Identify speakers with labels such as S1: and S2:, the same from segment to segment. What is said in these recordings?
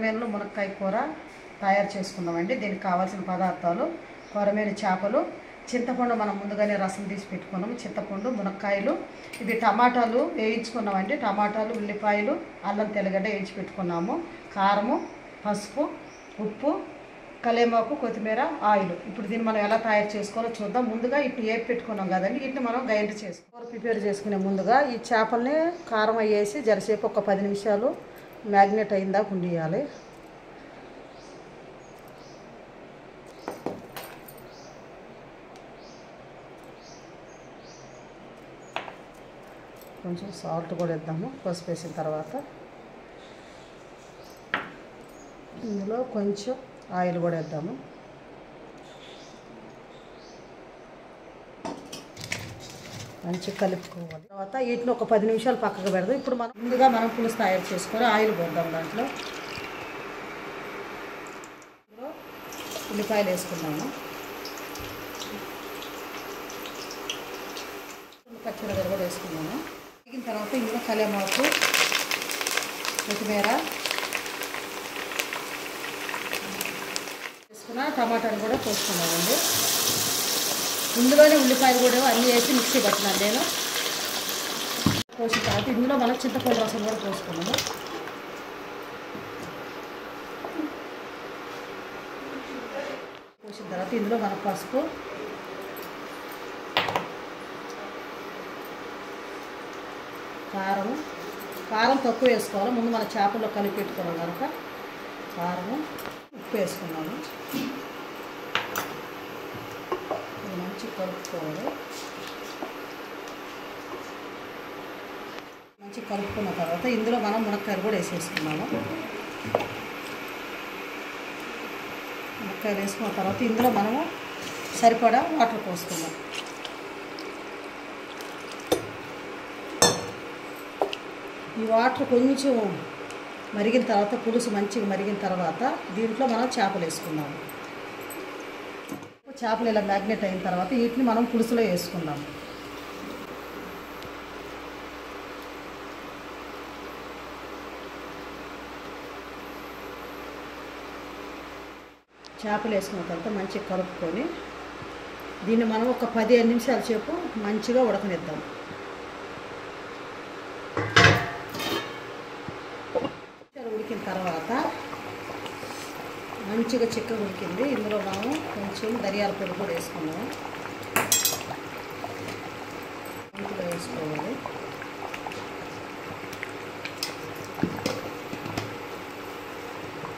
S1: కొరమేనులు మునక్కాయ కూర తయారు చేసుకుందామండి. దీనికి కావాల్సిన పదార్థాలు కొరమేను చేపలు, చింతపండు మనం ముందుగానే రసం తీసి పెట్టుకున్నాము, చింతపండు, మునక్కాయలు, ఇవి టమాటాలు వేయించుకున్నామండి. టమాటాలు, ఉల్లిపాయలు, అల్లం తెల్లగడ్డ వేయించి పెట్టుకున్నాము, కారము, పసుపు, ఉప్పు, కలేమాకు, కొత్తిమీర, ఆయిల్. ఇప్పుడు దీన్ని మనం ఎలా తయారు చేసుకోవాలో చూద్దాం. ముందుగా ఇప్పుడు వేపి పెట్టుకున్నాం కదండి, వీటిని మనం గ్రైండ్ చేసుకోవాలి. ప్రిపేర్ చేసుకునే ముందుగా ఈ చేపల్ని కారం వేసి జరసేపు ఒక 10 నిమిషాలు మ్యాగ్నేట్ అయిందాక ఉండియాలి. కొంచెం సాల్ట్ కూడా వేద్దాము. పసుపు వేసిన తర్వాత ఇందులో కొంచెం ఆయిల్ కూడా వేద్దాము. మంచిగా కలుపుకోవాలి. తర్వాత వీటిని ఒక 10 నిమిషాలు పక్కకు పెడదాం. ఇప్పుడు ముందుగా మనం పులుసు తయారు చేసుకొని ఆయిల్ పోద్దాం. దాంట్లో ఉల్లిపాయలు వేసుకున్నాము, పచ్చిమిరపకాయలు కూడా వేసుకున్నాము. వేగిన తర్వాత ఇందులో కలేమాకు, కొత్తిమీర వేసుకున్న టమాటాలు కూడా పోసుకున్నామండి. ఇందులోనే ఉల్లిపాయలు కూడా అన్నీ వేసి మిక్సీ పట్టినాను నేను. పోసిన తర్వాత ఇందులో మనం చింతపండు రసం కూడా పోసుకున్నాము. పోసిన తర్వాత ఇందులో మన పసుపు, కారం తక్కువ వేసుకోవాలి. ముందు మన చేపల్లో కలిపి పెట్టుకోవాలి కనుక కారము, ఉప్పు వేసుకున్నాము. ఇది మంచి కలుపుకోవాలి. మంచి కలుపుకున్న తర్వాత ఇందులో మనం మునక్కాయలు కూడా వేసేసుకున్నాము. మునక్కాయలు వేసుకున్న తర్వాత ఇందులో మనము సరిపడా వాటర్ పోసుకున్నాం. ఈ వాటర్ కొంచెం మరిగిన తర్వాత, పులుసు మంచిగా మరిగిన తర్వాత దీంట్లో మనం చేపలు వేసుకున్నాము. చేపలు ఇలా మ్యాగ్నెట్ అయిన తర్వాత వీటిని మనం పులుసులో వేసుకున్నాము. చేపలు వేసుకున్న తర్వాత మంచిగా కలుపుకొని దీన్ని మనం ఒక 15 నిమిషాల సేపు మంచిగా ఉడకనిద్దాం. ఉడికిన తర్వాత మంచిగా చిక్కగా ఉడికింది. ఇందులో మనం కొంచెం ధనియాల పొడి కూడా వేసుకున్నాము. మంచిగా వేసుకోవాలి.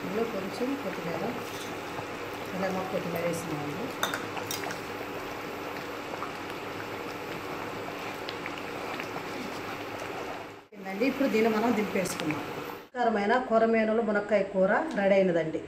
S1: ఇందులో కొంచెం కొత్తిమీర, కలేమాకు, కొత్తిమీర వేసినాము. ఇప్పుడు దీన్ని మనం దింపేసుకున్నాం. రుచికరమైన కొరమేనులు మునక్కాయ కూర రెడీ అయినదండి.